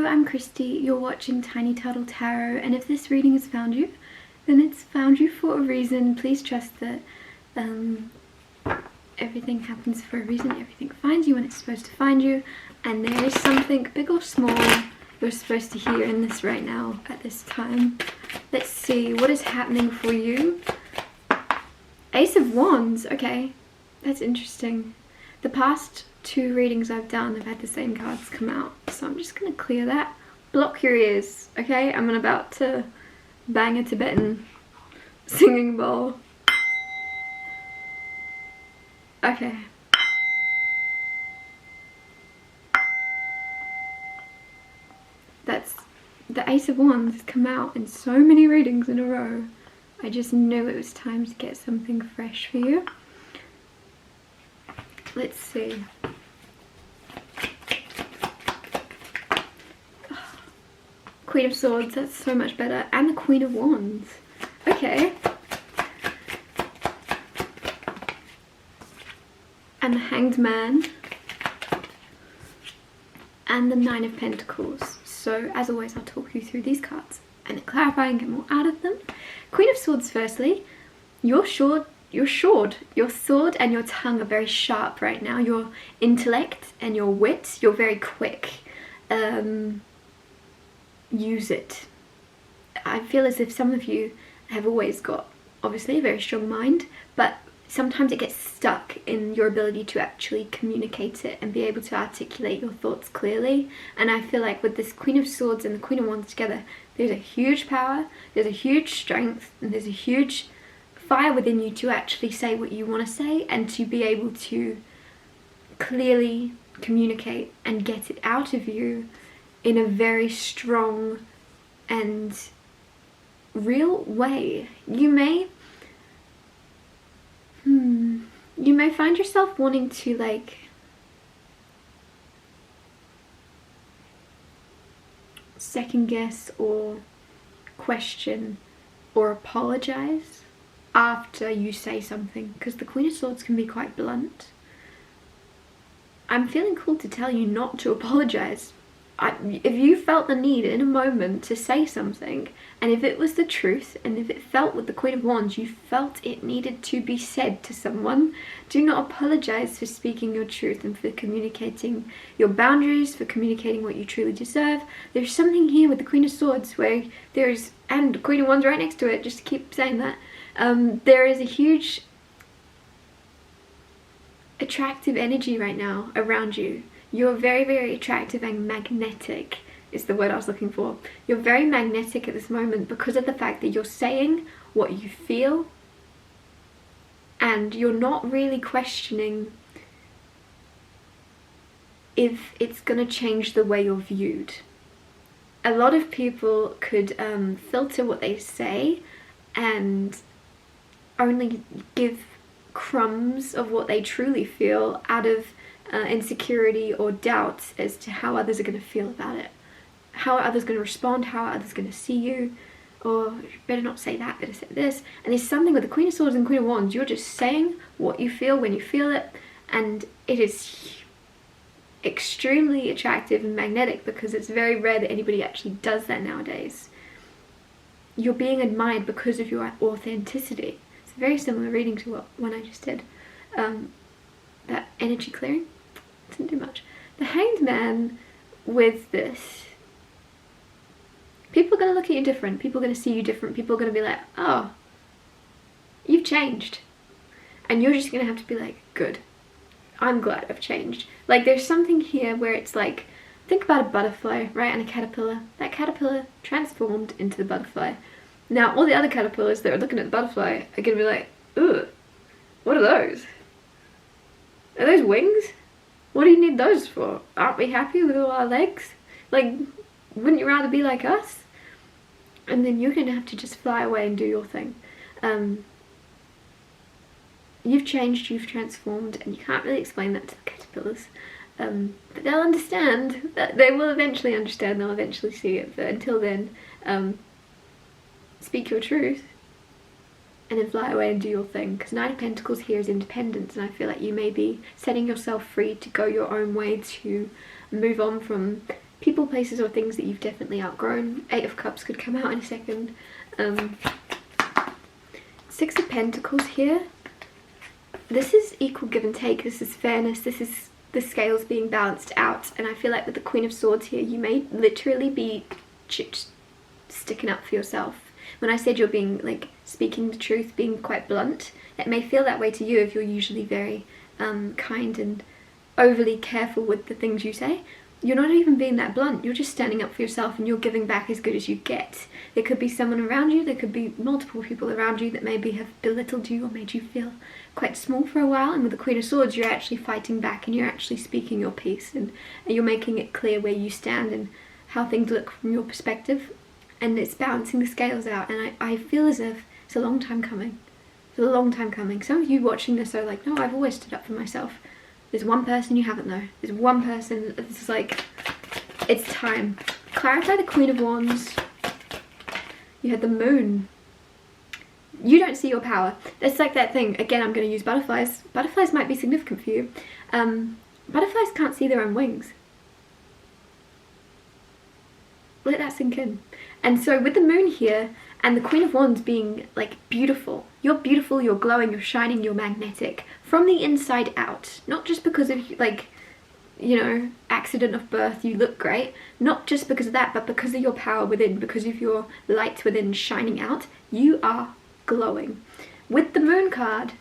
Hello, I'm Christy. You're watching Tiny Turtle Tarot, and if this reading has found you, then it's found you for a reason. Please trust that everything happens for a reason. Everything finds you when it's supposed to find you, and there is something big or small you're supposed to hear in this right now at this time. Let's see what is happening for you. Ace of Wands. Okay, that's interesting. The past two readings I've done have had the same cards come out, so I'm just gonna clear that. Block your ears, okay? I'm about to bang a Tibetan singing bowl. Okay. That's the Ace of Wands has come out in so many readings in a row. I just knew it was time to get something fresh for you. Let's see. Queen of Swords, that's so much better. And the Queen of Wands. Okay. And the Hanged Man. And the Nine of Pentacles. So, as always, I'll talk you through these cards and clarify and get more out of them. Queen of Swords, firstly. Your sword and your tongue are very sharp right now. Your intellect and your wit, you're very quick. Use it. I feel as if some of you have always got, obviously, a very strong mind, but sometimes it gets stuck in your ability to actually communicate it and be able to articulate your thoughts clearly. And I feel like with this Queen of Swords and the Queen of Wands together, there's a huge power, there's a huge strength, and there's a huge fire within you to actually say what you want to say and to be able to clearly communicate and get it out of you in a very strong and real way. You may find yourself wanting to like second guess or question or apologize after you say something, because the Queen of Swords can be quite blunt. I'm feeling called to tell you not to apologize. If you felt the need in a moment to say something, and if it was the truth, and if it felt with the Queen of Wands, you felt it needed to be said to someone, do not apologize for speaking your truth and for communicating your boundaries, for communicating what you truly deserve. There's something here with the Queen of Swords where there's, and the Queen of Wands right next to it, just to keep saying that, there is a huge attractive energy right now around you. You're very, very attractive and magnetic is the word I was looking for. You're very magnetic at this moment because of the fact that you're saying what you feel and you're not really questioning if it's going to change the way you're viewed. A lot of people could filter what they say and only give crumbs of what they truly feel out of insecurity or doubts as to how others are going to feel about it, how are others going to respond, how are others going to see you, or better not say that, better say this. And there's something with the Queen of Swords and Queen of Wands, you're just saying what you feel when you feel it, and it is extremely attractive and magnetic because it's very rare that anybody actually does that nowadays. You're being admired because of your authenticity. It's a very similar reading to what one I just did. That energy clearing didn't do much. The Hanged Man with this, people are going to look at you different, people are going to see you different, people are going to be like, oh, you've changed. And you're just going to have to be like, good, I'm glad I've changed. Like, there's something here where it's like, think about a butterfly, right, and a caterpillar. That caterpillar transformed into the butterfly. Now, all the other caterpillars that are looking at the butterfly are going to be like, ugh, what are those? Are those wings? What do you need those for? Aren't we happy with all our legs? Like, wouldn't you rather be like us? And then you're going to have to just fly away and do your thing. You've changed, you've transformed, and you can't really explain that to the caterpillars. But they'll understand. They will eventually understand, they'll eventually see it. But until then, speak your truth. And then fly away and do your thing, because Nine of Pentacles here is independence, and I feel like you may be setting yourself free to go your own way, to move on from people, places or things that you've definitely outgrown. 8 of Cups could come out in a second. 6 of Pentacles here. This is equal give and take. This is fairness. This is the scales being balanced out. And I feel like with the Queen of Swords here, you may literally be sticking up for yourself. When I said you're being like speaking the truth, being quite blunt, it may feel that way to you if you're usually very kind and overly careful with the things you say. You're not even being that blunt, you're just standing up for yourself and you're giving back as good as you get. There could be someone around you, there could be multiple people around you that maybe have belittled you or made you feel quite small for a while, and with the Queen of Swords you're actually fighting back and you're actually speaking your piece, and you're making it clear where you stand and how things look from your perspective, and it's balancing the scales out. And I feel as if it's a long time coming. It's a long time coming. Some of you watching this are like, no, I've always stood up for myself. There's one person you haven't though. There's one person that's like, it's time. Clarify the Queen of Wands. You had the Moon. You don't see your power. It's like that thing, again, I'm going to use butterflies. Butterflies might be significant for you. Butterflies can't see their own wings. Let that sink in. And so with the Moon here and the Queen of Wands being like beautiful, you're glowing, you're shining, you're magnetic from the inside out. Not just because of like, you know, accident of birth, you look great. Not just because of that, but because of your power within, because of your light within shining out, you are glowing. With the Moon card,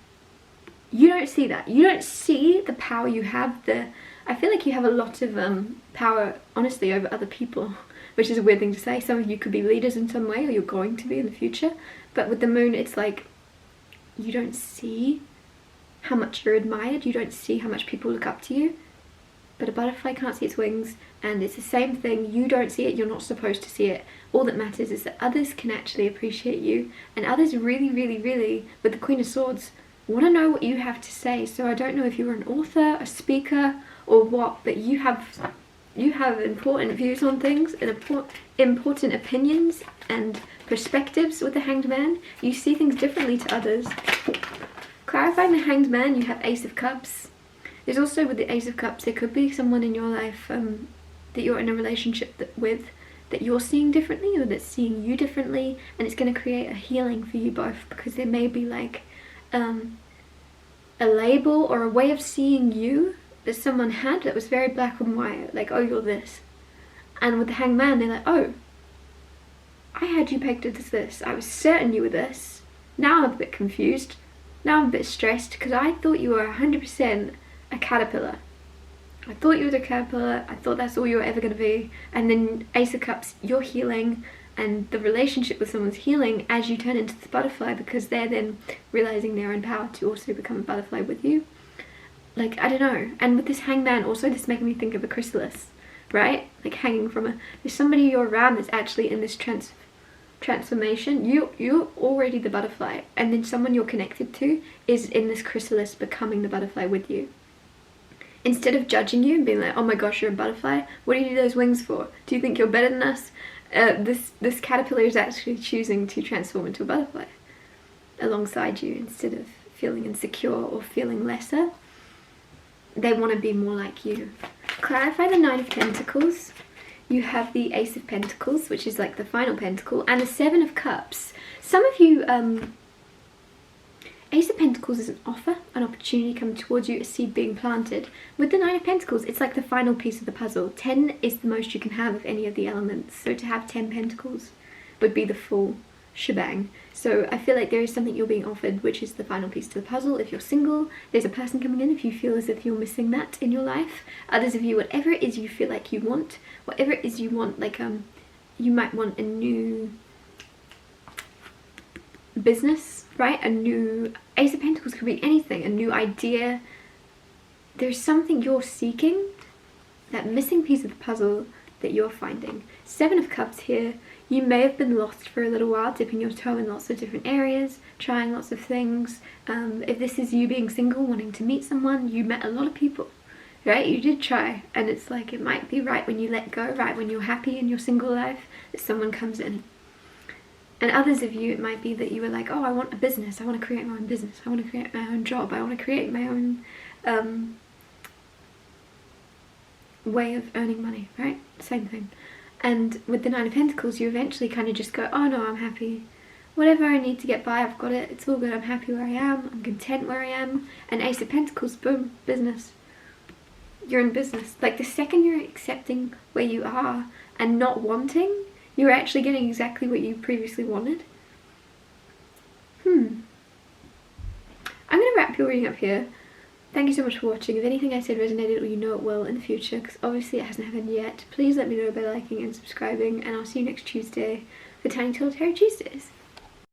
you don't see that. You don't see the power you have. I feel like you have a lot of power, honestly, over other people, which is a weird thing to say. Some of you could be leaders in some way, or you're going to be in the future. But with the Moon, it's like you don't see how much you're admired. You don't see how much people look up to you. But a butterfly can't see its wings, and it's the same thing. You don't see it, you're not supposed to see it. All that matters is that others can actually appreciate you, and others really, really, really, with the Queen of Swords, want to know what you have to say. So I don't know if you're an author, a speaker, or what, but you have important views on things and important opinions and perspectives with the Hanged Man. You see things differently to others. Clarifying the Hanged Man, you have Ace of Cups. There's also, with the Ace of Cups, there could be someone in your life that you're in a relationship with that you're seeing differently, or that's seeing you differently, and it's going to create a healing for you both, because there may be like a label or a way of seeing you that someone had that was very black and white, like, oh, you're this. And with the Hanged Man, they're like, oh, I had you pegged as this, I was certain you were this, now I'm a bit confused, now I'm a bit stressed, because I thought you were 100% a caterpillar. I thought you were a caterpillar, I thought that's all you were ever going to be. And then Ace of Cups, you're healing, and the relationship with someone's healing as you turn into this butterfly, because they're then realizing their own power to also become a butterfly with you. Like, I don't know. And with this Hanged Man also, this is making me think of a chrysalis, right? Like hanging from there's somebody you're around that's actually in this transformation. You're already the butterfly, and then someone you're connected to is in this chrysalis becoming the butterfly with you. Instead of judging you and being like, oh my gosh, you're a butterfly, what do you do those wings for? Do you think you're better than us? This caterpillar is actually choosing to transform into a butterfly alongside you, instead of feeling insecure or feeling lesser. They want to be more like you. Clarify the Nine of Pentacles. You have the Ace of Pentacles, which is like the final pentacle, and the Seven of Cups. Some of you, Ace of Pentacles is an offer, an opportunity coming towards you, a seed being planted. With the Nine of Pentacles, it's like the final piece of the puzzle. 10 is the most you can have of any of the elements. So to have 10 pentacles would be the full shebang. So I feel like there is something you're being offered, which is the final piece to the puzzle. If you're single, there's a person coming in if you feel as if you're missing that in your life. Others of you, whatever it is you feel like you want, whatever it is you want, like you might want a new business, right? A new Ace of Pentacles could be anything, a new idea. There's something you're seeking, that missing piece of the puzzle that you're finding. Seven of Cups here. You may have been lost for a little while, dipping your toe in lots of different areas, trying lots of things. If this is you being single, wanting to meet someone, you met a lot of people, right? You did try, and it's like it might be right when you let go, right when you're happy in your single life, that someone comes in. And others of you, it might be that you were like, oh, I want a business, I want to create my own business, I want to create my own job, I want to create my own way of earning money, right? Same thing. And with the Nine of Pentacles, you eventually kind of just go, oh no, I'm happy. Whatever I need to get by, I've got it. It's all good. I'm happy where I am. I'm content where I am. And Ace of Pentacles, boom, business. You're in business. Like the second you're accepting where you are and not wanting, you're actually getting exactly what you previously wanted. I'm going to wrap your reading up here. Thank you so much for watching. If anything I said resonated, or you know it will in the future, because obviously it hasn't happened yet, please let me know by liking and subscribing, and I'll see you next Tuesday for Tiny Little Tarot Tuesdays.